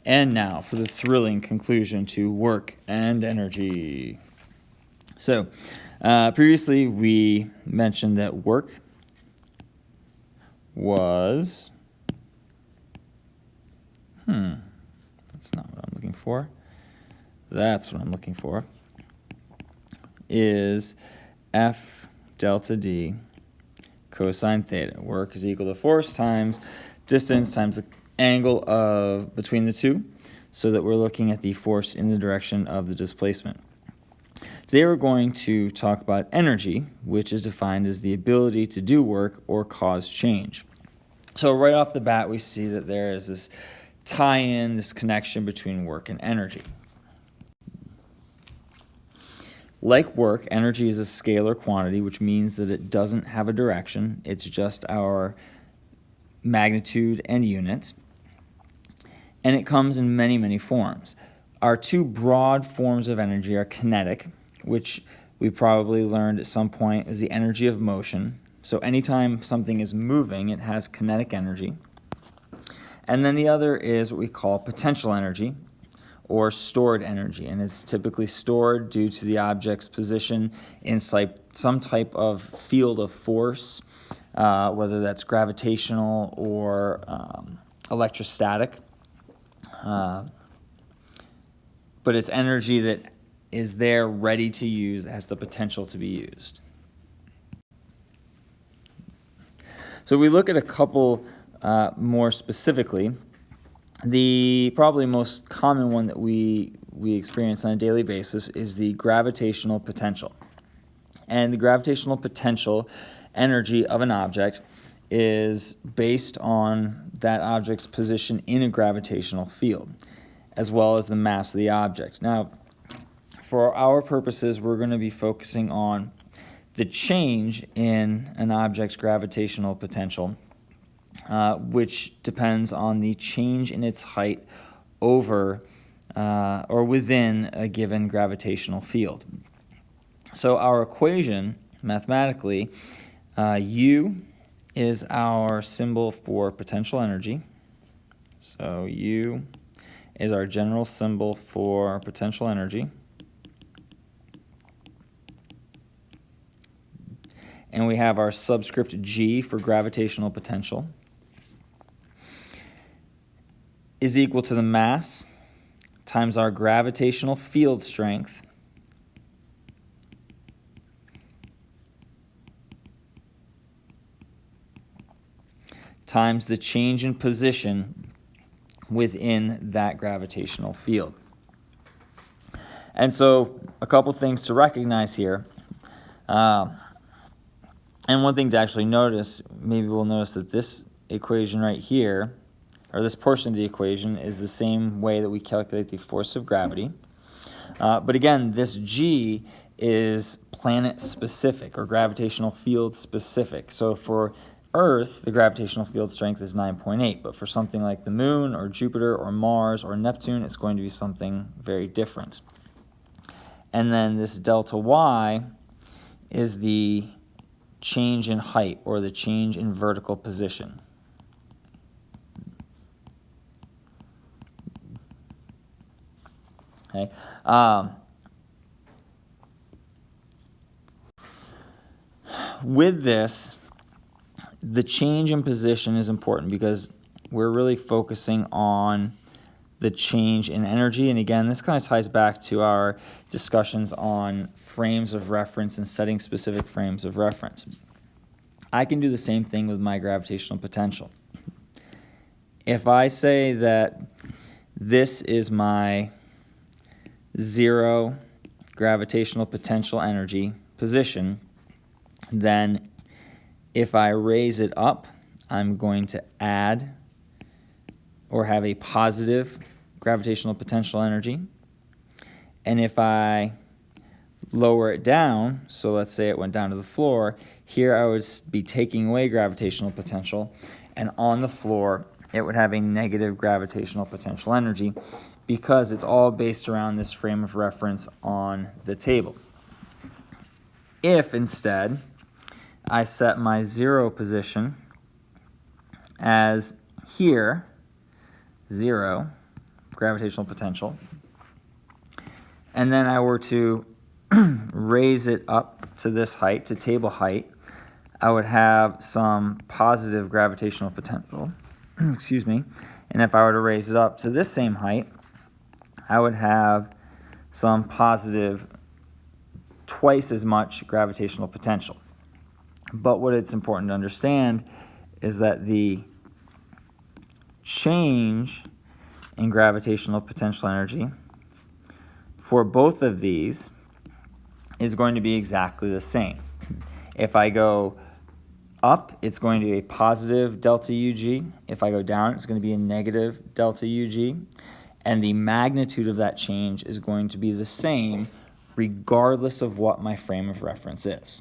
And now for the thrilling conclusion to work and energy. So, previously we mentioned that work was, that's not what I'm looking for. That's what I'm looking for. Is F delta D cosine theta. Work is equal to force times distance times the angle of between the two, so that we're looking at the force in the direction of the displacement. Today we're going to talk about energy, which is defined as the ability to do work or cause change. So right off the bat, we see that there is this tie-in, this connection between work and energy. Like work, energy is a scalar quantity, which means that it doesn't have a direction. It's just our magnitude and unit. And it comes in many, many forms. Our two broad forms of energy are kinetic, which we probably learned at some point is the energy of motion. So anytime something is moving, it has kinetic energy. And then the other is what we call potential energy, or stored energy, and it's typically stored due to the object's position in some type of field of force, whether that's gravitational or electrostatic. But it's energy that is there ready to use, has the potential to be used. So we look at a couple more specifically. The probably most common one that we experience on a daily basis is the gravitational potential. And the gravitational potential energy of an object is based on that object's position in a gravitational field, as well as the mass of the object. Now, for our purposes, we're going to be focusing on the change in an object's gravitational potential, which depends on the change in its height over or within a given gravitational field. So our equation, mathematically, U is our symbol for potential energy. So U is our general symbol for potential energy. And we have our subscript G for gravitational potential is equal to the mass times our gravitational field strength times the change in position within that gravitational field. And so a couple things to recognize here. And one thing to actually notice, maybe we'll notice that this equation right here, or this portion of the equation, is the same way that we calculate the force of gravity. But again, this G is planet specific or gravitational field specific. So for Earth, the gravitational field strength is 9.8, but for something like the Moon or Jupiter or Mars or Neptune, it's going to be something very different. And then this delta Y is the change in height or the change in vertical position. Okay. With this, the change in position is important because we're really focusing on the change in energy. And again, this kind of ties back to our discussions on frames of reference and setting specific frames of reference. I can do the same thing with my gravitational potential. If I say that this is my zero gravitational potential energy position, then if I raise it up, I'm going to add or have a positive gravitational potential energy. And if I lower it down, so let's say it went down to the floor, here I would be taking away gravitational potential, and on the floor it would have a negative gravitational potential energy because it's all based around this frame of reference on the table. If instead I set my zero position as here, 0, gravitational potential, and then I were to raise it up to this height, to table height, I would have some positive gravitational potential, excuse me, and if I were to raise it up to this same height, I would have some positive, twice as much gravitational potential. But what it's important to understand is that the change in gravitational potential energy for both of these is going to be exactly the same. If I go up, it's going to be a positive delta UG. If I go down, it's going to be a negative delta UG. And the magnitude of that change is going to be the same regardless of what my frame of reference is.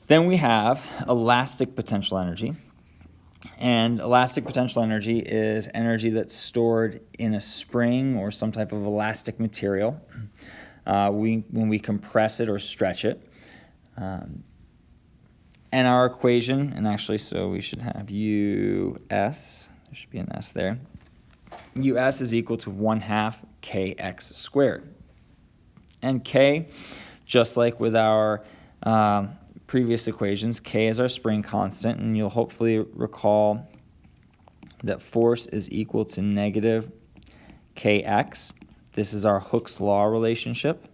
Then we have elastic potential energy. And elastic potential energy is energy that's stored in a spring or some type of elastic material when we compress it or stretch it. And our equation, and actually, so we should have US, there should be an S there. US is equal to 1/2 kx squared. And K, just like with our previous equations, K is our spring constant, and you'll hopefully recall that force is equal to negative Kx. This is our Hooke's law relationship.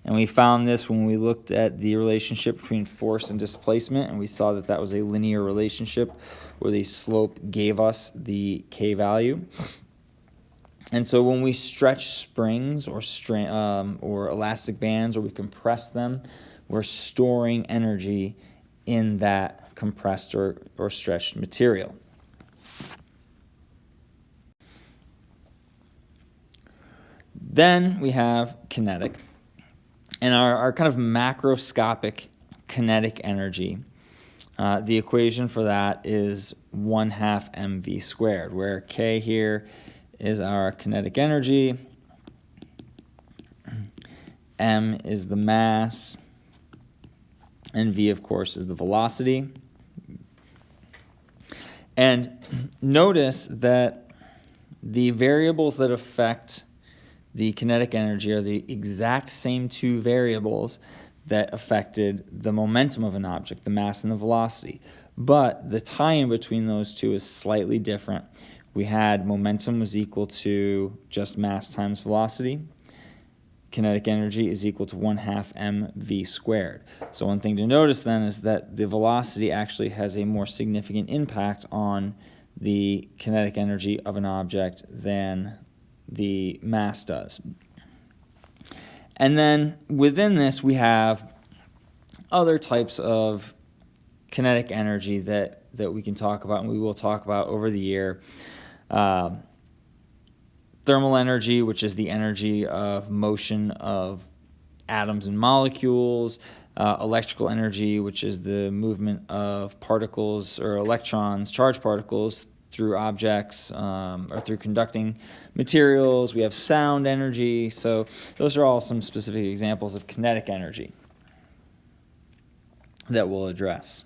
And we found this when we looked at the relationship between force and displacement, and we saw that that was a linear relationship where the slope gave us the K value. And so when we stretch springs or elastic bands, or we compress them, we're storing energy in that compressed or stretched material. Then we have kinetic. And our kind of macroscopic kinetic energy, the equation for that is 1/2 mv squared, where K here is our kinetic energy, m is the mass, and v, of course, is the velocity. And notice that the variables that affect the kinetic energy are the exact same two variables that affected the momentum of an object, the mass and the velocity. But the tie-in between those two is slightly different. We had momentum was equal to just mass times velocity. Kinetic energy is equal to 1/2 mv squared. So one thing to notice then is that the velocity actually has a more significant impact on the kinetic energy of an object than the mass does. And then within this, we have other types of kinetic energy that we can talk about, and we will talk about over the year. Thermal energy, which is the energy of motion of atoms and molecules. Electrical energy, which is the movement of particles or electrons, charged particles, through objects or through conducting materials. We have sound energy. So those are all some specific examples of kinetic energy that we'll address.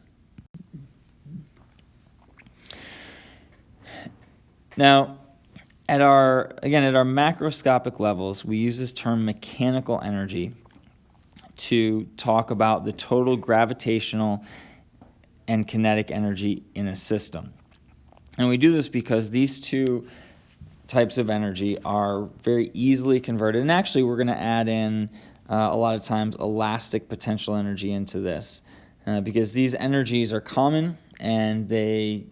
Now, at our macroscopic levels, we use this term mechanical energy to talk about the total gravitational and kinetic energy in a system. And we do this because these two types of energy are very easily converted. And actually, we're going to add in a lot of times elastic potential energy into this because these energies are common and they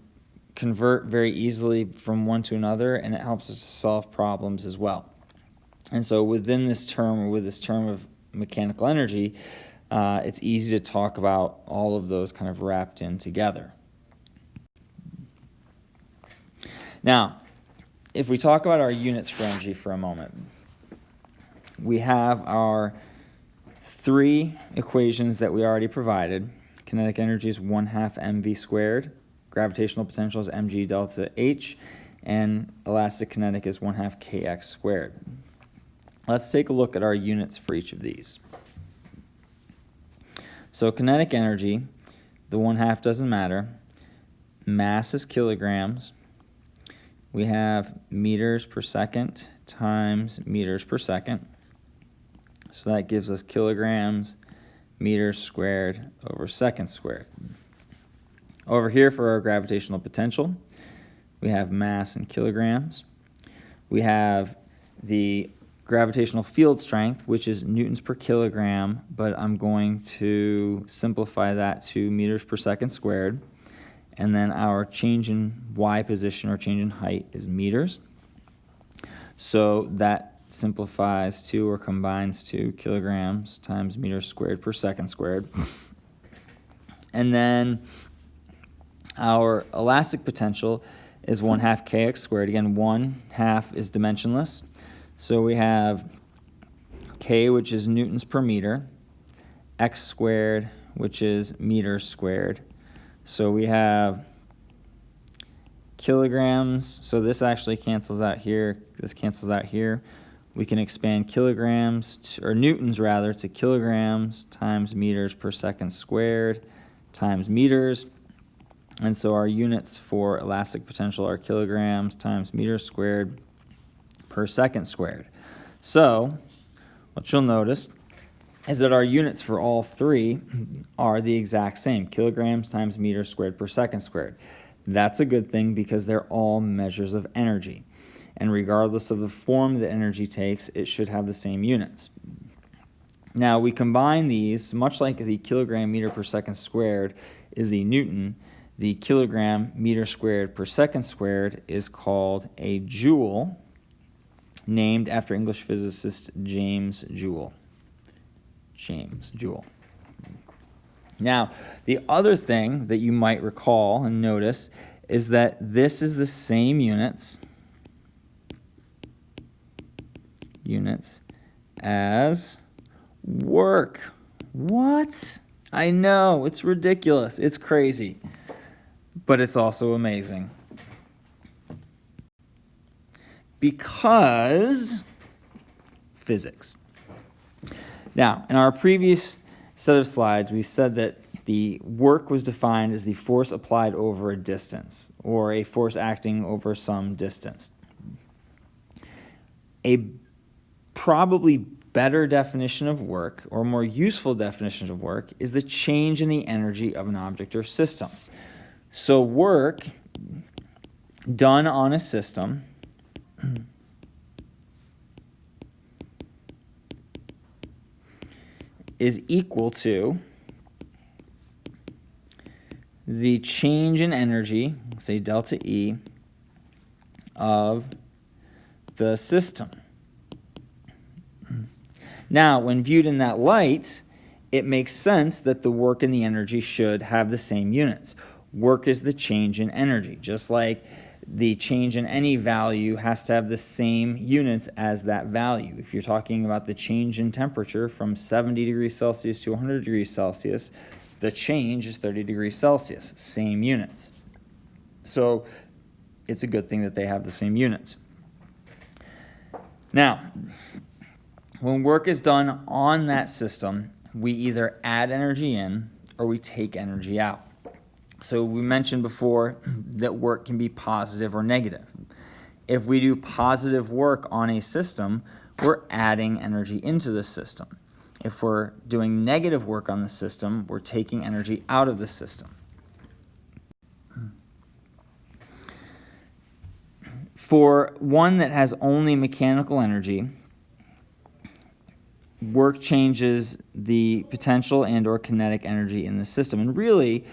convert very easily from one to another, and it helps us to solve problems as well. And so within this term, or with this term of mechanical energy, it's easy to talk about all of those kind of wrapped in together. Now, if we talk about our units for energy for a moment, we have our three equations that we already provided. Kinetic energy is 1/2 mv squared, gravitational potential is mg delta h, and elastic kinetic is 1/2 kx squared. Let's take a look at our units for each of these. So kinetic energy, the 1/2 doesn't matter. Mass is kilograms. We have meters per second times meters per second. So that gives us kilograms meters squared over seconds squared. Over here for our gravitational potential, we have mass in kilograms. We have the gravitational field strength, which is newtons per kilogram, but I'm going to simplify that to meters per second squared. And then our change in y position or change in height is meters. So that simplifies to or combines to kilograms times meters squared per second squared. And then our elastic potential is 1/2 kx squared. Again, 1/2 is dimensionless. So we have k, which is newtons per meter, x squared, which is meters squared. So we have kilograms. So this actually cancels out here. This cancels out here. We can expand kilograms, or newtons rather, to kilograms times meters per second squared times meters. And so our units for elastic potential are kilograms times meters squared per second squared. So what you'll notice is that our units for all three are the exact same, kilograms times meters squared per second squared. That's a good thing because they're all measures of energy. And regardless of the form that energy takes, it should have the same units. Now we combine these, much like the kilogram meter per second squared is the newton, the kilogram meter squared per second squared is called a joule, named after English physicist James Joule. James Joule. Now, the other thing that you might recall and notice is that this is the same units as work. What? I know, it's ridiculous. It's crazy. But it's also amazing. Because physics. Now, in our previous set of slides, we said that the work was defined as the force applied over a distance, or a force acting over some distance. A probably better definition of work, or more useful definition of work, is the change in the energy of an object or system. So work done on a system is equal to the change in energy, say delta E, of the system. Now, when viewed in that light, it makes sense that the work and the energy should have the same units. Work is the change in energy, just like the change in any value has to have the same units as that value. If you're talking about the change in temperature from 70 degrees Celsius to 100 degrees Celsius, the change is 30 degrees Celsius, same units. So it's a good thing that they have the same units. Now, when work is done on that system, we either add energy in or we take energy out. So we mentioned before that work can be positive or negative. If we do positive work on a system, we're adding energy into the system. If we're doing negative work on the system, we're taking energy out of the system. For one that has only mechanical energy, work changes the potential and or kinetic energy in the system. And really,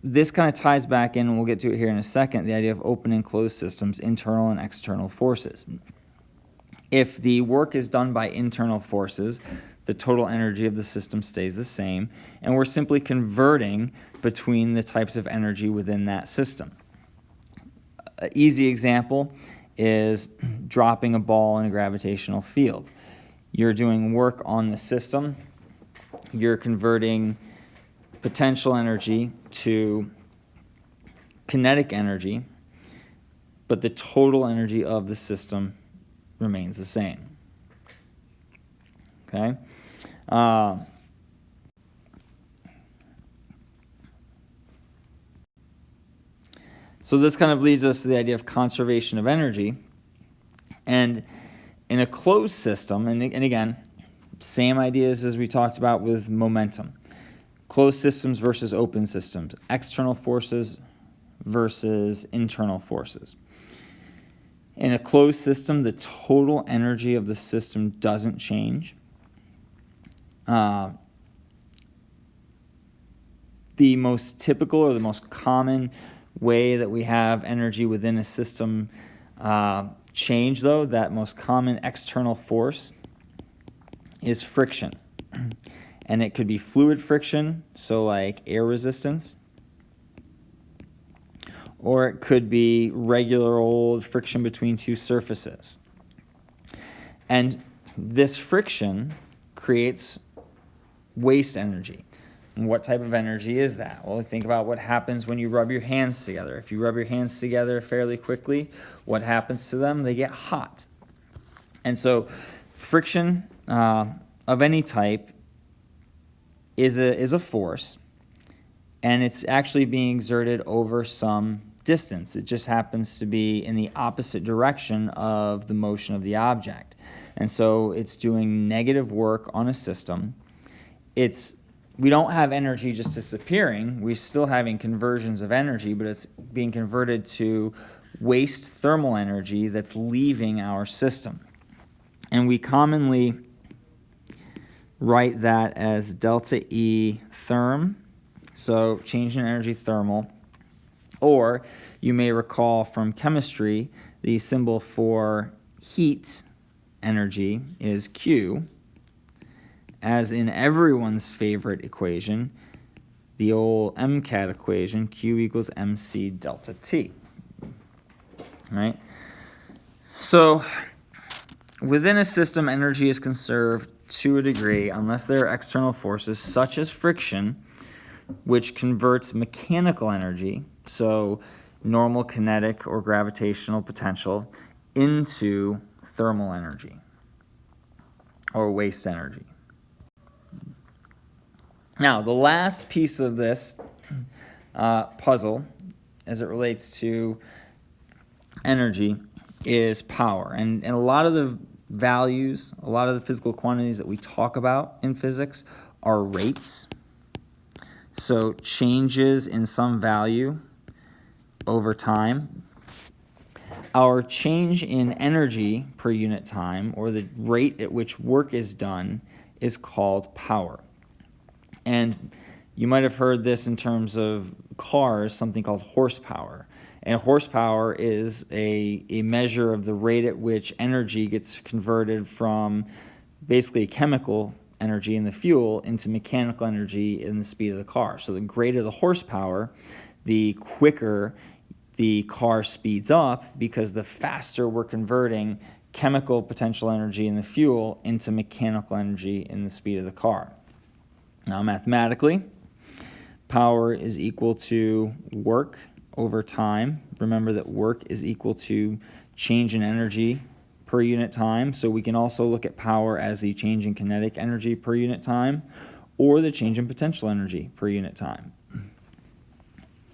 this kind of ties back in, and we'll get to it here in a second, the idea of open and closed systems, internal and external forces. If the work is done by internal forces, the total energy of the system stays the same, and we're simply converting between the types of energy within that system. An easy example is dropping a ball in a gravitational field. You're doing work on the system, you're converting potential energy to kinetic energy, but the total energy of the system remains the same. Okay? So this kind of leads us to the idea of conservation of energy. And in a closed system, and again, same ideas as we talked about with momentum. Closed systems versus open systems. External forces versus internal forces. In a closed system, the total energy of the system doesn't change. The most typical or the most common way that we have energy within a system change, though, that most common external force is friction. And it could be fluid friction, so like air resistance, or it could be regular old friction between two surfaces. And this friction creates waste energy. And what type of energy is that? Well, think about what happens when you rub your hands together. If you rub your hands together fairly quickly, what happens to them? They get hot. And so friction of any type is a force, and it's actually being exerted over some distance. It just happens to be in the opposite direction of the motion of the object. And so it's doing negative work on a system. We don't have energy just disappearing. We're still having conversions of energy, but it's being converted to waste thermal energy that's leaving our system. And we commonly write that as delta E therm, so change in energy thermal. Or you may recall from chemistry, the symbol for heat energy is Q, as in everyone's favorite equation, the old MCAT equation, Q equals MC delta T. Right? So within a system, energy is conserved to a degree unless there are external forces such as friction, which converts mechanical energy, so normal kinetic or gravitational potential, into thermal energy or waste energy. Now, the last piece of this puzzle as it relates to energy is power. And a lot of the values, a lot of the physical quantities that we talk about in physics are rates. So changes in some value over time. Our change in energy per unit time, or the rate at which work is done, is called power. And you might have heard this in terms of cars, something called horsepower. And horsepower is a measure of the rate at which energy gets converted from basically chemical energy in the fuel into mechanical energy in the speed of the car. So the greater the horsepower, the quicker the car speeds up, because the faster we're converting chemical potential energy in the fuel into mechanical energy in the speed of the car. Now, mathematically, power is equal to work over time. Remember that work is equal to change in energy per unit time. So we can also look at power as the change in kinetic energy per unit time, or the change in potential energy per unit time.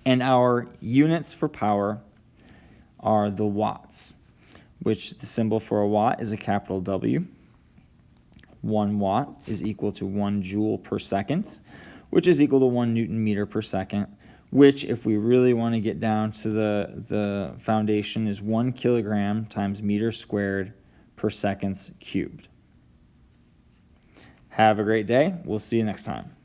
And our units for power are the watts, which the symbol for a watt is a capital W. 1 watt is equal to 1 joule per second, which is equal to 1 Newton meter per second, which, if we really want to get down to the foundation, is 1 kilogram times meter squared per seconds cubed. Have a great day. We'll see you next time.